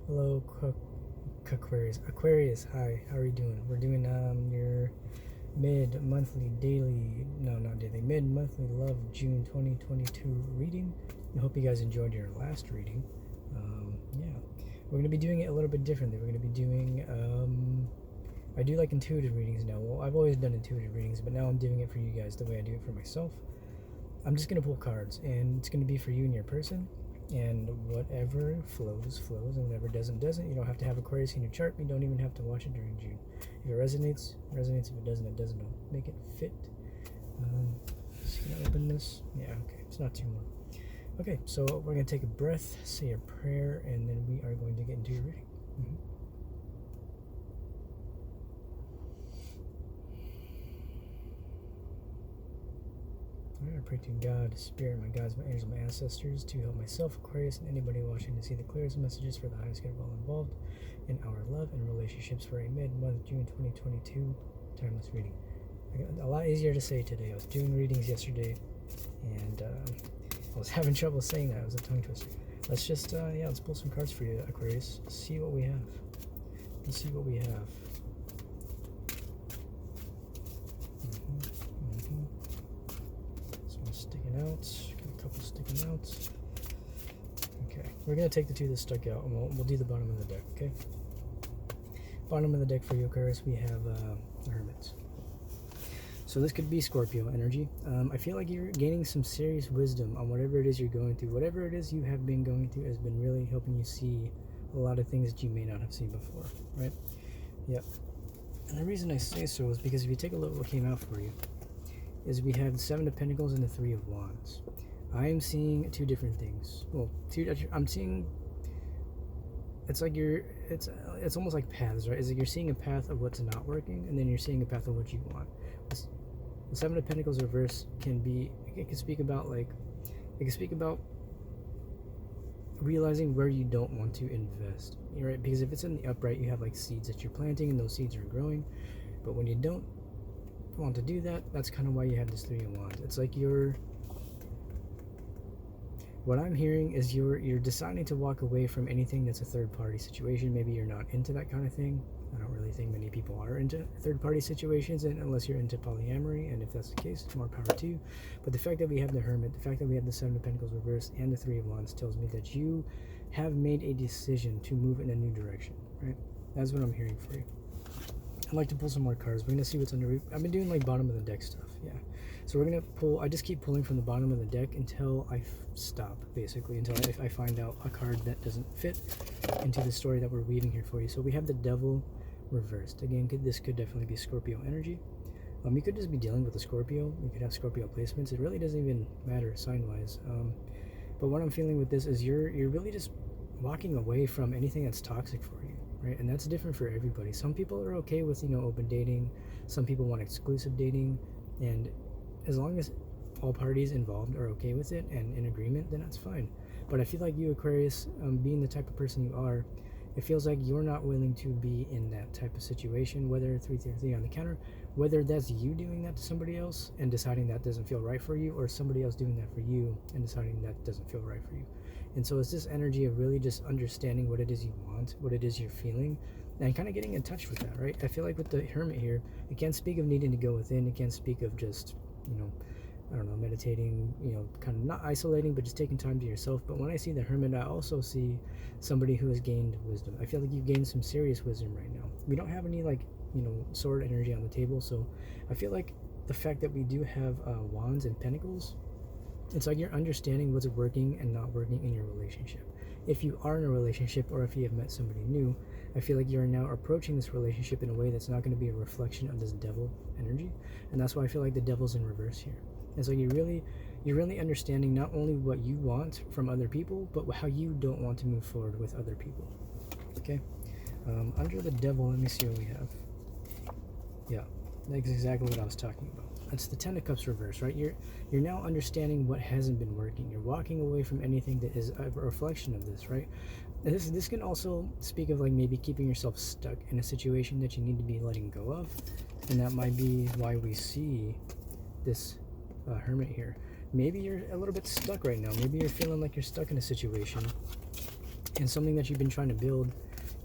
Hello, Aquarius. Aquarius, hi. How are you doing? We're doing your mid-monthly daily, no, not daily, mid-monthly love June 2022 reading. I hope you guys enjoyed your last reading. Yeah, we're gonna be doing it a little bit differently. We're gonna be doing I do like intuitive readings now. Well, I've always done intuitive readings, but now I'm doing it for you guys the way I do it for myself. I'm just gonna pull cards, and it's gonna be for you and your person. And whatever flows, flows, and whatever doesn't, doesn't. You don't have to have Aquarius in your chart. You don't even have to watch it during June. If it resonates, resonates. If it doesn't, it doesn't. Don't make it fit. Just gonna open this. Yeah, okay. It's not too long. Okay, so we're gonna take a breath, say a prayer, and then we are going to get into your reading. I pray to God, Spirit, my gods, my angels, my ancestors, to help myself, Aquarius, and anybody watching to see the clearest messages for the highest good of all involved in our love and relationships for a mid-month June 2022 timeless reading. A lot easier to say today. I was doing readings yesterday, and I was having trouble saying that. It was a tongue twister. Let's just, let's pull some cards for you, Aquarius. See what we have. Let's see what we have. Sticking out. Got a couple sticking out. Okay, we're gonna take the two that stuck out, and we'll do the bottom of the deck. Okay. Bottom of the deck for you, Aquarius, we have the Hermit. So this could be Scorpio energy. I feel like you're gaining some serious wisdom on whatever it is you're going through. Whatever it is you have been going through has been really helping you see a lot of things that you may not have seen before, right? Yep. And the reason I say so is because if you take a look at what came out for you, is we have the Seven of Pentacles and the Three of Wands. I am seeing two different things. Well, I'm seeing. It's like it's almost like paths, right? It's like you're seeing a path of what's not working, and then you're seeing a path of what you want. The Seven of Pentacles reverse it can speak about realizing where you don't want to invest, right? Because if it's in the upright, you have like seeds that you're planting, and those seeds are growing. But when you don't want to do that, that's kind of why you have this Three of Wands. It's like what I'm hearing is you're deciding to walk away from anything that's a third-party situation. Maybe you're not into that kind of thing. I don't really think many people are into third-party situations, and unless you're into polyamory, and if that's the case, more power to you. But the fact that we have the Hermit, the fact that we have the Seven of Pentacles reversed, and the Three of Wands tells me that you have made a decision to move in a new direction, right? That's what I'm hearing for you. I'd like to pull some more cards. We're gonna see what's under. I've been doing like bottom of the deck stuff, yeah. So we're gonna pull. I just keep pulling from the bottom of the deck until I stop, basically, until I find out a card that doesn't fit into the story that we're weaving here for you. So we have the Devil reversed. Again, this could definitely be Scorpio energy. You could just be dealing with a Scorpio. You could have Scorpio placements. It really doesn't even matter sign-wise. But what I'm feeling with this is you're really just walking away from anything that's toxic for you. Right? And that's different for everybody. Some people are okay with, open dating. Some people want exclusive dating. And as long as all parties involved are okay with it and in agreement, then that's fine. But I feel like you, Aquarius, being the type of person you are, it feels like you're not willing to be in that type of situation, whether 333 on the counter, whether that's you doing that to somebody else and deciding that doesn't feel right for you, or somebody else doing that for you and deciding that doesn't feel right for you. And so it's this energy of really just understanding what it is you want, what it is you're feeling, and kind of getting in touch with that, right? I feel like with the Hermit here, it can't speak of needing to go within. It can't speak of just, I don't know, meditating, kind of not isolating, but just taking time to yourself. But when I see the Hermit, I also see somebody who has gained wisdom. I feel like you've gained some serious wisdom right now. We don't have any, sword energy on the table, so I feel like the fact that we do have wands and pentacles, it's like you're understanding what's working and not working in your relationship. If you are in a relationship, or if you have met somebody new, I feel like you're now approaching this relationship in a way that's not going to be a reflection of this devil energy. And that's why I feel like the devil's in reverse here. And so you're really understanding not only what you want from other people, but how you don't want to move forward with other people. Okay? Under the devil, let me see what we have. Yeah, that's exactly what I was talking about. That's the Ten of Cups reverse, right? You're now understanding what hasn't been working. You're walking away from anything that is a reflection of this, right? This can also speak of maybe keeping yourself stuck in a situation that you need to be letting go of, and that might be why we see this Hermit here. Maybe you're a little bit stuck right now. Maybe you're feeling like you're stuck in a situation and something that you've been trying to build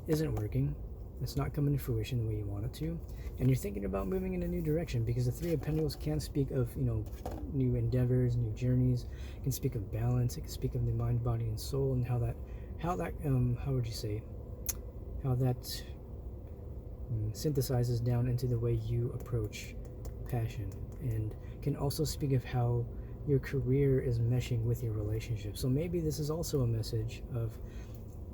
isn't working. It's not coming to fruition the way you want it to, and you're thinking about moving in a new direction, because the Three of Pentacles can speak of, new endeavors, new journeys. It can speak of balance. It can speak of the mind, body, and soul, and how that how would you say, how that synthesizes down into the way you approach passion, and can also speak of how your career is meshing with your relationship. So maybe this is also a message of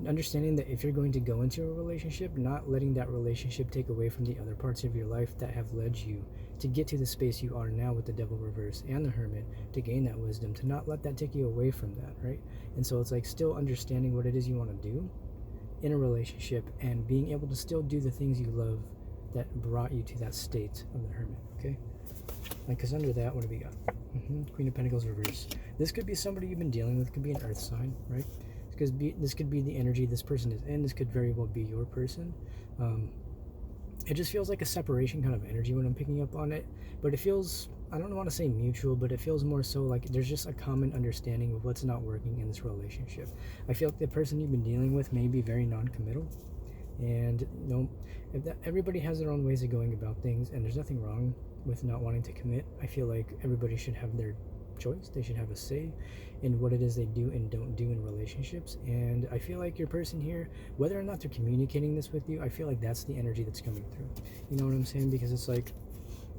understanding that if you're going to go into a relationship, not letting that relationship take away from the other parts of your life that have led you to get to the space you are now with the Devil reverse and the Hermit, to gain that wisdom, to not let that take you away from that, right? And so it's like still understanding what it is you want to do in a relationship, and being able to still do the things you love that brought you to that state of the Hermit, okay? Like, because under that, what do we got? Queen of Pentacles reverse. This could be somebody you've been dealing with. Could be an earth sign, right? Because this could be the energy this person is in. This could very well be your person. It just feels like a separation kind of energy when I'm picking up on it. But it feels, I don't want to say mutual, but it feels more so like there's just a common understanding of what's not working in this relationship. I feel like the person you've been dealing with may be very non-committal. And, everybody has their own ways of going about things, and there's nothing wrong with not wanting to commit. I feel like everybody should have their choice. They should have a say in what it is they do and don't do in relationships. And I feel like your person here, whether or not they're communicating this with you, I feel like that's the energy that's coming through. You know what I'm saying? Because it's like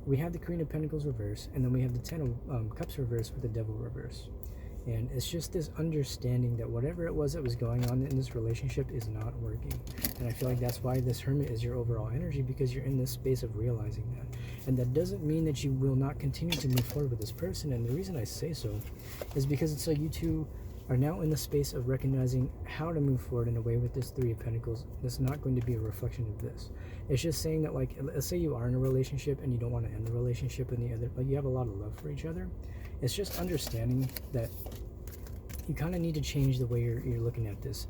we have the Queen of Pentacles reverse, and then we have the Ten of Cups reverse with the Devil reverse. And it's just this understanding that whatever it was that was going on in this relationship is not working. And I feel like that's why this Hermit is your overall energy, because you're in this space of realizing that. And that doesn't mean that you will not continue to move forward with this person. And the reason I say so is because it's like you two are now in the space of recognizing how to move forward in a way with this Three of Pentacles that's not going to be a reflection of this. It's just saying that, like, let's say you are in a relationship and you don't want to end the relationship, and the other, like, you have a lot of love for each other. It's just understanding that you kind of need to change the way you're looking at this.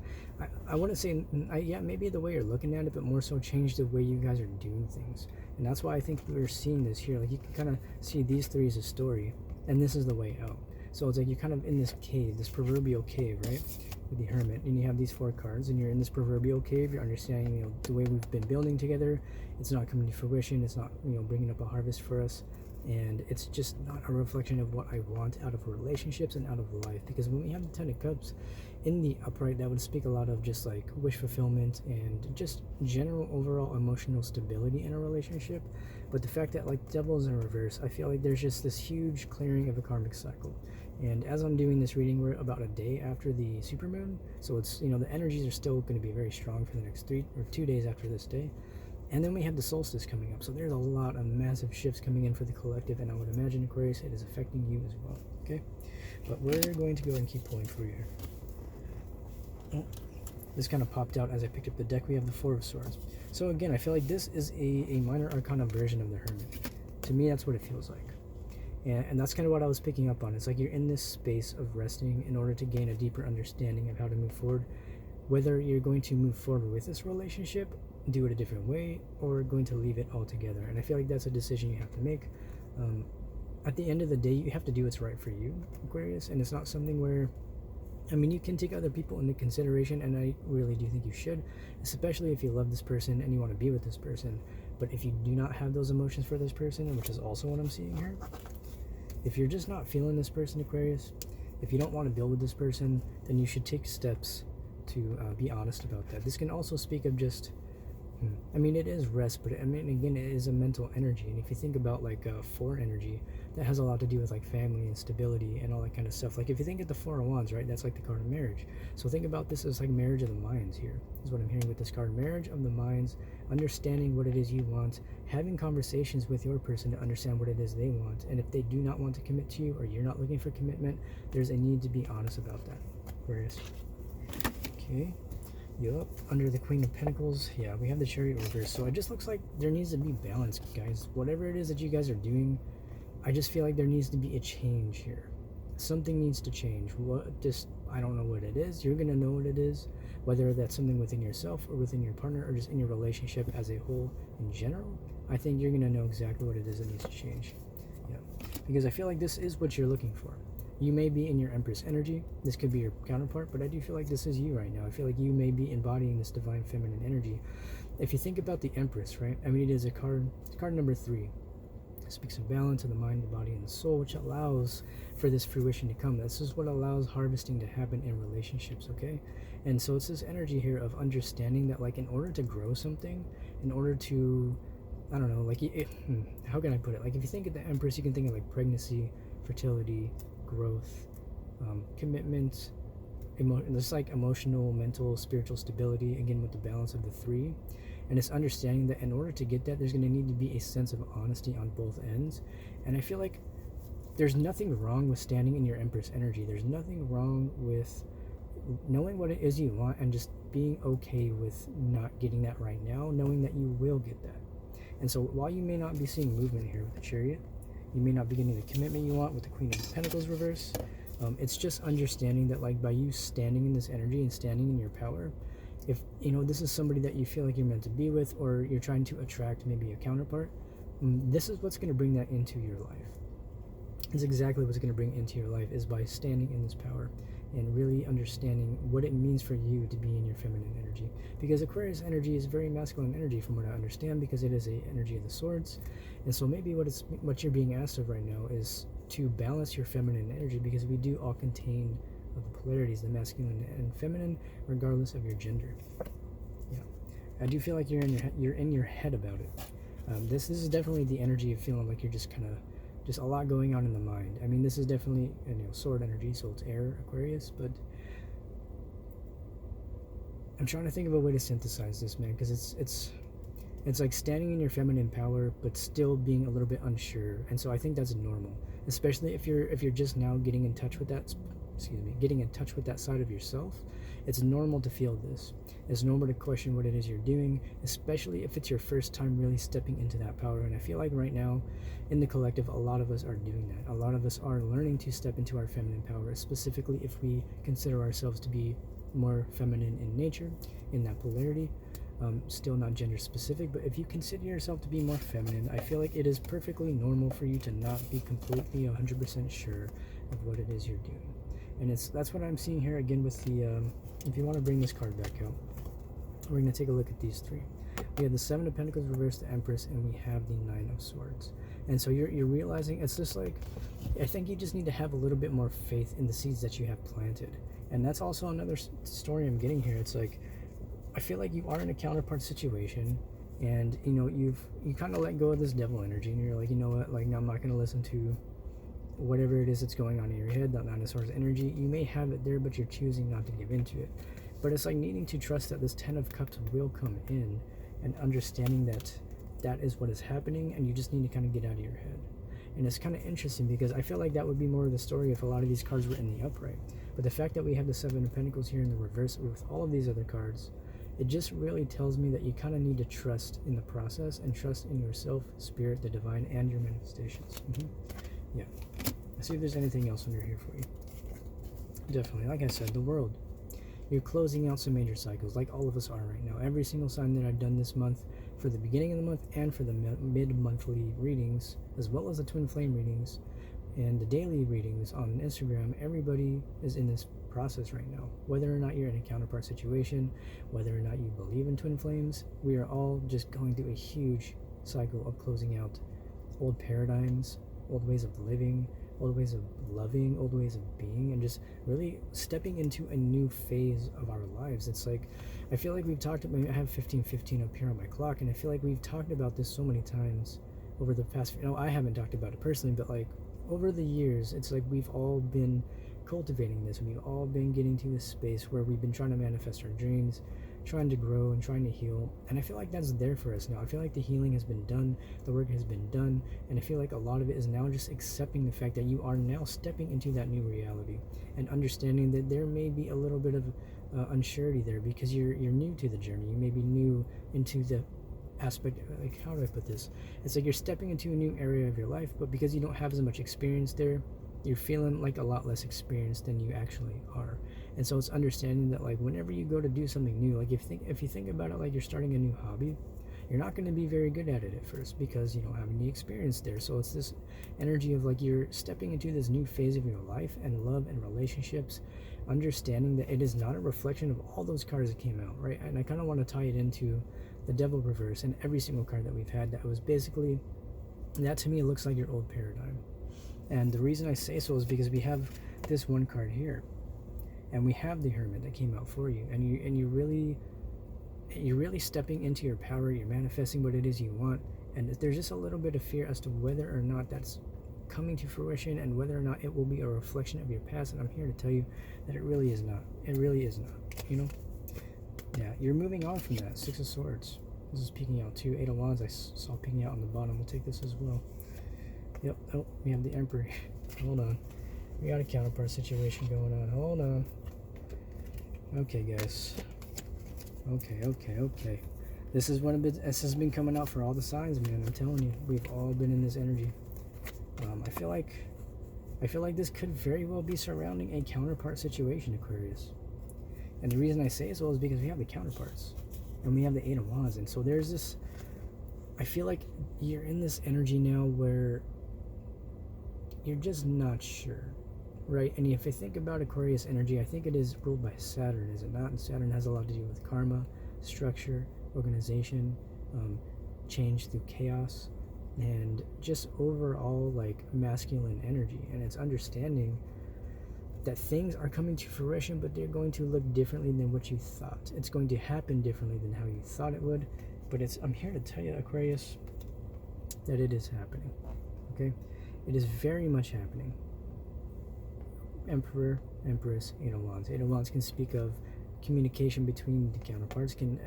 I wouldn't say, yeah, maybe the way you're looking at it, but more so change the way you guys are doing things. And that's why I think we're seeing this here. Like, you can kind of see these three as a story, and this is the way out. So it's like you're kind of in this cave, this proverbial cave, right? With the Hermit, and you have these 4 cards, and you're in this proverbial cave. You're understanding, the way we've been building together. It's not coming to fruition. It's not, bringing up a harvest for us. And it's just not a reflection of what I want out of relationships and out of life. Because when we have the Ten of Cups in the upright, that would speak a lot of just like wish fulfillment and just general overall emotional stability in a relationship. But the fact that, like, Devil is in reverse, I feel like there's just this huge clearing of a karmic cycle. And as I'm doing this reading, we're about a day after the supermoon, so it's, the energies are still going to be very strong for the next 2 days after this day. And then we have the solstice coming up, so there's a lot of massive shifts coming in for the collective, and I would imagine, Aquarius, it is affecting you as well, okay? But we're going to go and keep pulling for you here. Oh, this kind of popped out as I picked up the deck. We have the Four of Swords. So again, I feel like this is a minor arcana version of the Hermit. To me, that's what it feels like. And that's kind of what I was picking up on. It's like you're in this space of resting in order to gain a deeper understanding of how to move forward, whether you're going to move forward with this relationship, do it a different way, or going to leave it altogether. And I feel like that's a decision you have to make. At the end of the day, you have to do what's right for you, Aquarius, and it's not something where, you can take other people into consideration, and I really do think you should, especially if you love this person and you want to be with this person. But if you do not have those emotions for this person, which is also what I'm seeing here, if you're just not feeling this person, Aquarius, if you don't want to build with this person, then you should take steps to be honest about that. This can also speak of just, it is rest, but again, it is a mental energy. And if you think about like 4 energy, that has a lot to do with like family and stability and all that kind of stuff. Like if you think of the 4 of Wands, right, that's like the card of marriage. So think about this as like marriage of the minds here, is what I'm hearing with this card. Marriage of the minds, understanding what it is you want, having conversations with your person to understand what it is they want. And if they do not want to commit to you, or you're not looking for commitment, there's a need to be honest about that, Aquarius. Okay. Yup, under the Queen of Pentacles, yeah, we have the Chariot reverse. So it just looks like there needs to be balance, guys. Whatever it is that you guys are doing, I just feel like there needs to be a change here. Something needs to change. I don't know what it is. You're gonna know what it is, whether that's something within yourself or within your partner or just in your relationship as a whole in general. I think you're gonna know exactly what it is that needs to change. Yeah, because I feel like this is what you're looking for. You may be in your Empress energy. This could be your counterpart, but I do feel like this is you right now. I feel like you may be embodying this divine feminine energy. If you think about the Empress, right? I mean, it is a card. It's card number 3. It speaks of balance of the mind, the body, and the soul, which allows for this fruition to come. This is what allows harvesting to happen in relationships, okay? And so it's this energy here of understanding that, like, in order to grow something, in order to, I don't know, like, how can I put it? Like, if you think of the Empress, you can think of like pregnancy, fertility, growth, commitment, just like emotional, mental, spiritual stability, again with the balance of the 3. And it's understanding that in order to get that, there's going to need to be a sense of honesty on both ends. And I feel like there's nothing wrong with standing in your Empress energy. There's nothing wrong with knowing what it is you want and just being okay with not getting that right now, knowing that you will get that. And so while you may not be seeing movement here with the Chariot, you may not be getting the commitment you want with the Queen of Pentacles reverse. It's just understanding that, like, by you standing in this energy and standing in your power, if you know this is somebody that you feel like you're meant to be with, or you're trying to attract maybe a counterpart, this is what's going to bring that into your life. It's exactly what's going to bring into your life, is by standing in this power and really understanding what it means for you to be in your feminine energy. Because Aquarius energy is very masculine energy from what I understand, because it is a energy of the swords. And so maybe what you're being asked of right now is to balance your feminine energy, because we do all contain of the polarities, the masculine and feminine, regardless of your gender. Yeah, I do feel like you're in your head about it. This is definitely the energy of feeling like you're just kind of just a lot going on in the mind. I mean, this is definitely, sword energy, so it's air, Aquarius, but I'm trying to think of a way to synthesize this, man, because it's like standing in your feminine power but still being a little bit unsure. And so I think that's normal, especially if you're just now getting in touch with that side of yourself. It's normal to feel this. It's normal to question what it is you're doing, especially if it's your first time really stepping into that power. And I feel like right now in the collective, a lot of us are doing that. A lot of us are learning to step into our feminine power, specifically if we consider ourselves to be more feminine in nature, in that polarity. Still not gender specific, but if you consider yourself to be more feminine, I feel like it is perfectly normal for you to not be completely 100% sure of what it is you're doing. And that's what I'm seeing here again with the, if you want to bring this card back out, we're going to take a look at these 3. We have the 7 of Pentacles reversed, the Empress, and we have the 9 of Swords. And so you're realizing it's just like, I think you just need to have a little bit more faith in the seeds that you have planted. And that's also another story I'm getting here. It's like, I feel like you are in a counterpart situation, and you kind of let go of this devil energy, and you're like, you know what, like, no, I'm not going to listen to whatever it is that's going on in your head, that 9 of Swords energy. You may have it there, but you're choosing not to give into it. But it's like needing to trust that this 10 of Cups will come in, and understanding that that is what is happening, and you just need to kind of get out of your head. And it's kind of interesting, because I feel like that would be more of the story if a lot of these cards were in the upright. But the fact that we have the 7 of Pentacles here in the reverse with all of these other cards, it just really tells me that you kind of need to trust in the process and trust in yourself, spirit, the divine, and your manifestations. Yeah. Let's see if there's anything else under here for you. Definitely. Like I said, the world. You're closing out some major cycles, like all of us are right now. Every single sign that I've done this month, for the beginning of the month and for the mid-monthly readings, as well as the twin flame readings and the daily readings on Instagram, everybody is in this process right now. Whether or not you're in a counterpart situation, whether or not you believe in twin flames, we are all just going through a huge cycle of closing out old paradigms, old ways of living, old ways of loving, old ways of being, and just really stepping into a new phase of our lives. It's like, I feel like we've talked about, I have 15:15 up here on my clock, and I feel like we've talked about this so many times over the past, I haven't talked about it personally, but like over the years, it's like we've all been cultivating this, and we've all been getting to this space where we've been trying to manifest our dreams, trying to grow and trying to heal. And I feel like that's there for us now. I feel like the healing has been done, the work has been done, and I feel like a lot of it is now just accepting the fact that you are now stepping into that new reality and understanding that there may be a little bit of unsurety there, because you're new to the journey. You may be new into the aspect, like, how do I put this? It's like you're stepping into a new area of your life, but because you don't have as much experience there, you're feeling like a lot less experienced than you actually are. And so it's understanding that, like, whenever you go to do something new, like if you think about it like you're starting a new hobby, you're not going to be very good at it at first because you don't have any experience there. So it's this energy of like you're stepping into this new phase of your life and love and relationships, understanding that it is not a reflection of all those cards that came out, right? And I kind of want to tie it into the Devil reverse and every single card that we've had. That was basically, that to me looks like your old paradigm. And the reason I say so is because we have this one card here, and we have the Hermit that came out for you, and you're really stepping into your power. You're manifesting what it is you want, and there's just a little bit of fear as to whether or not that's coming to fruition and whether or not it will be a reflection of your past. And I'm here to tell you that it really is not. It really is not. You know, yeah, you're moving on from that. Six of Swords. This is peeking out too. Eight of Wands I saw peeking out on the bottom. We'll take this as well. Yep. Oh, we have the Emperor. Hold on. We got a counterpart situation going on. Hold on. Okay, guys. Okay. This has been coming out for all the signs, man. I'm telling you, we've all been in this energy. I feel like this could very well be surrounding a counterpart situation, Aquarius. And the reason I say so is because we have the counterparts, and we have the Eight of Wands, and so there's this. I feel like you're in this energy now where you're just not sure, right? And if I think about Aquarius energy, I think it is ruled by Saturn, is it not? And Saturn has a lot to do with karma, structure, organization, change through chaos, and just overall like masculine energy. And it's understanding that things are coming to fruition, but they're going to look differently than what you thought. It's going to happen differently than how you thought it would. But I'm here to tell you, Aquarius, that it is happening. Okay? It is very much happening. Emperor, Empress, Eight of Wands. Eight of Wands can speak of communication between the counterparts. Can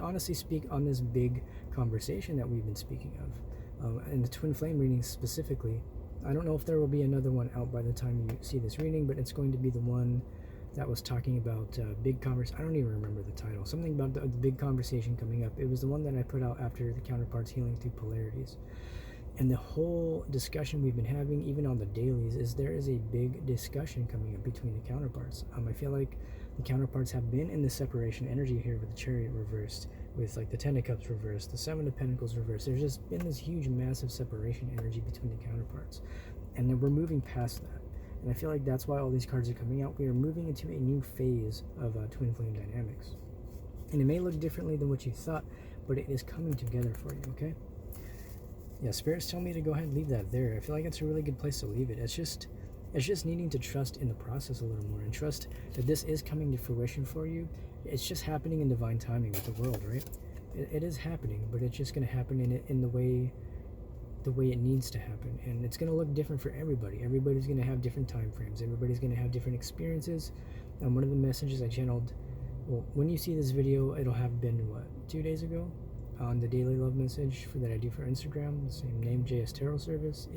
honestly speak on this big conversation that we've been speaking of. And the Twin Flame reading specifically, I don't know if there will be another one out by the time you see this reading, but it's going to be the one that was talking about big conversation. I don't even remember the title. Something about the big conversation coming up. It was the one that I put out after the counterparts healing through polarities. And the whole discussion we've been having, even on the dailies, is there is a big discussion coming up between the counterparts. I feel like the counterparts have been in the separation energy here with the Chariot reversed, with like the Ten of Cups reversed, the Seven of Pentacles reversed. There's just been this huge, massive separation energy between the counterparts. And then we're moving past that. And I feel like that's why all these cards are coming out. We are moving into a new phase of Twin Flame dynamics. And it may look differently than what you thought, but it is coming together for you, okay? Yeah, Spirit's telling me to go ahead and leave that there. I feel like it's a really good place to leave it. It's just needing to trust in the process a little more and trust that this is coming to fruition for you. It's just happening in divine timing with the world, right? It is happening, but it's just going to happen in the way it needs to happen. And it's going to look different for everybody. Everybody's going to have different time frames. Everybody's going to have different experiences. And one of the messages I channeled, well, when you see this video, it'll have been, 2 days ago? On the daily love message that I do for Instagram, the same name, JS Tarot Service.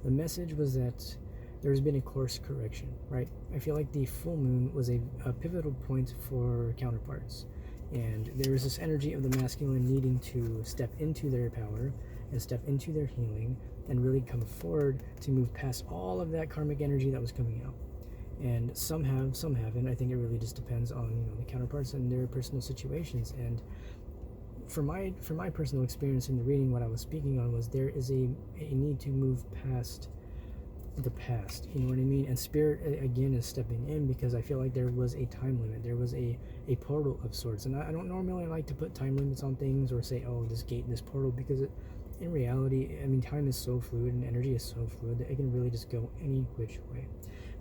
The message was that there's been a course correction, right? I feel like the full moon was a pivotal point for counterparts, and there is this energy of the masculine needing to step into their power and step into their healing and really come forward to move past all of that karmic energy that was coming out. And some have, some haven't. I think it really just depends on the counterparts and their personal situations. And for my personal experience in the reading, what I was speaking on was there is a need to move past the past, you know what I mean? And Spirit again is stepping in because I feel like there was a time limit, there was a portal of sorts. And I don't normally like to put time limits on things or say, oh, this gate, this portal, because in reality, I mean, time is so fluid and energy is so fluid that it can really just go any which way.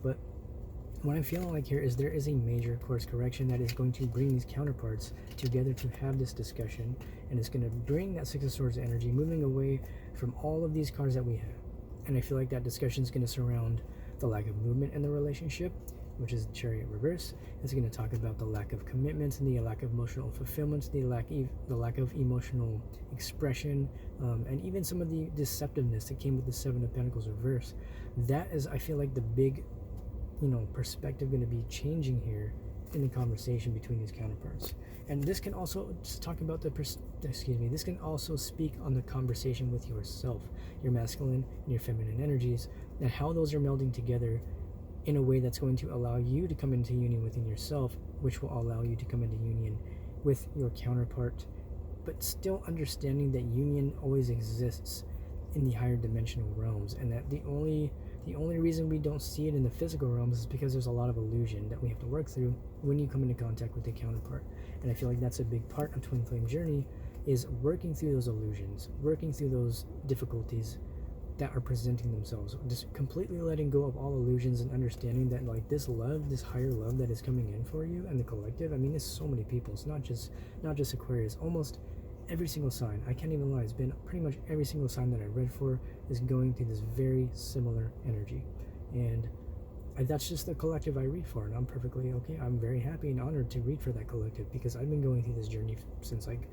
But what I'm feeling like here is there is a major course correction that is going to bring these counterparts together to have this discussion, and it's going to bring that Six of Swords energy moving away from all of these cards that we have. And I feel like that discussion is going to surround the lack of movement in the relationship, which is Chariot reverse. It's going to talk about the lack of commitment and the lack of emotional fulfillment, the lack of emotional expression, and even some of the deceptiveness that came with the Seven of Pentacles reverse. That is, I feel like, the big perspective going to be changing here in the conversation between these counterparts. And this can also just talk about this can also speak on the conversation with yourself, your masculine and your feminine energies, and how those are melding together in a way that's going to allow you to come into union within yourself, which will allow you to come into union with your counterpart but still understanding that union always exists in the higher dimensional realms, and that the only reason we don't see it in the physical realms is because there's a lot of illusion that we have to work through when you come into contact with the counterpart. And I feel like that's a big part of twin flame journey, is working through those illusions, working through those difficulties that are presenting themselves, just completely letting go of all illusions and understanding that like this love, this higher love that is coming in for you and the collective. I mean, it's so many people. It's not just Aquarius. Almost every single sign, I can't even lie, it's been pretty much every single sign that I read for is going through this very similar energy. And that's just the collective I read for, and I'm perfectly okay. I'm very happy and honored to read for that collective, because I've been going through this journey since like,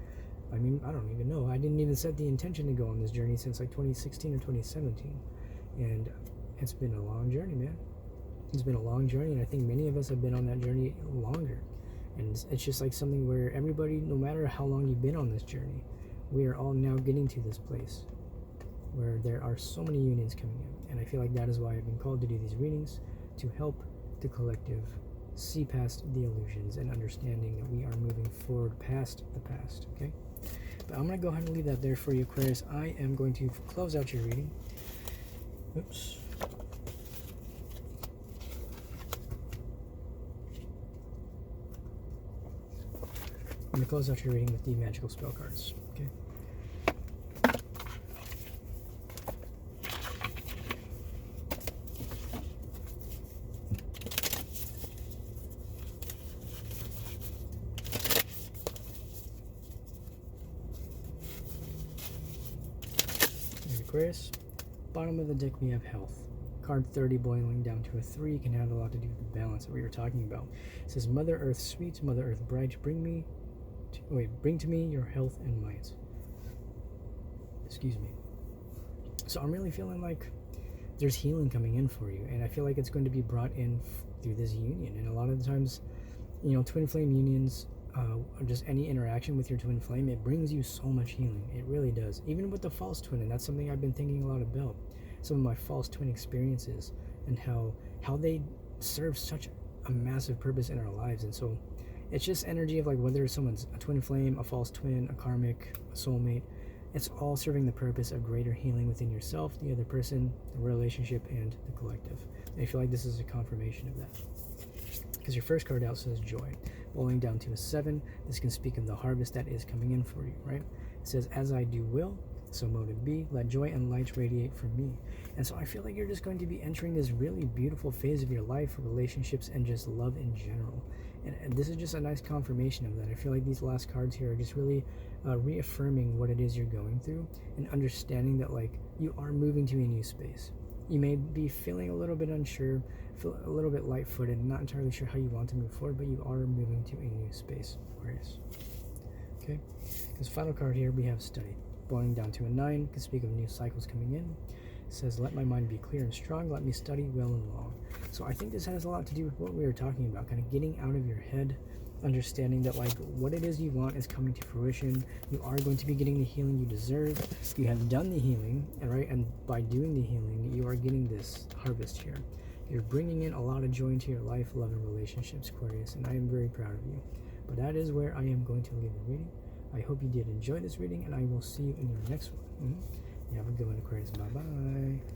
I mean, I don't even know. I didn't even set the intention to go on this journey since like 2016 or 2017. And it's been a long journey, man. It's been a long journey, and I think many of us have been on that journey longer. And it's just like something where everybody, no matter how long you've been on this journey, we are all now getting to this place where there are so many unions coming in. And I feel like that is why I've been called to do these readings, to help the collective see past the illusions and understanding that we are moving forward past the past, okay? But I'm going to go ahead and leave that there for you, Aquarius. I am going to close out your reading. Oops. I'm going to close out your reading with the magical spell cards, okay? Aquarius. Bottom of the deck we have health. Card 30 boiling down to a 3 can have a lot to do with the balance that we were talking about. It says, Mother Earth sweet, Mother Earth bright, bring to me your health and might. Excuse me. So I'm really feeling like there's healing coming in for you, and I feel like it's going to be brought in through this union. And a lot of the times, you know, twin flame unions, or just any interaction with your twin flame, it brings you so much healing. It really does. Even with the false twin, and that's something I've been thinking a lot about. Some of my false twin experiences and how they serve such a massive purpose in our lives. And so it's just energy of like whether someone's a twin flame, a false twin, a karmic, a soulmate, it's all serving the purpose of greater healing within yourself, the other person, the relationship, and the collective. And I feel like this is a confirmation of that, because your first card out says joy. Boiling down to a 7, this can speak of the harvest that is coming in for you, right? It says, as I do will, so mote it be, let joy and light radiate from me. And so I feel like you're just going to be entering this really beautiful phase of your life, relationships, and just love in general. And this is just a nice confirmation of that. I feel like these last cards here are just really reaffirming what it is you're going through, and understanding that like you are moving to a new space. You may be feeling a little bit unsure, feel a little bit light-footed, not entirely sure how you want to move forward, but you are moving to a new space, Aquarius. Okay, this final card here we have study. Boiling down to a 9, can speak of new cycles coming in. It says, let my mind be clear and strong, let me study well and long. So I think this has a lot to do with what we were talking about, kind of getting out of your head, understanding that like what it is you want is coming to fruition. You are going to be getting the healing you deserve. You have done the healing, right? And by doing the healing, you are getting this harvest here. You're bringing in a lot of joy into your life, love, and relationships, Aquarius, and I am very proud of you. But that is where I am going to leave the reading. I hope you did enjoy this reading, and I will see you in your next one. You have a good one, Aquarius. Bye-bye.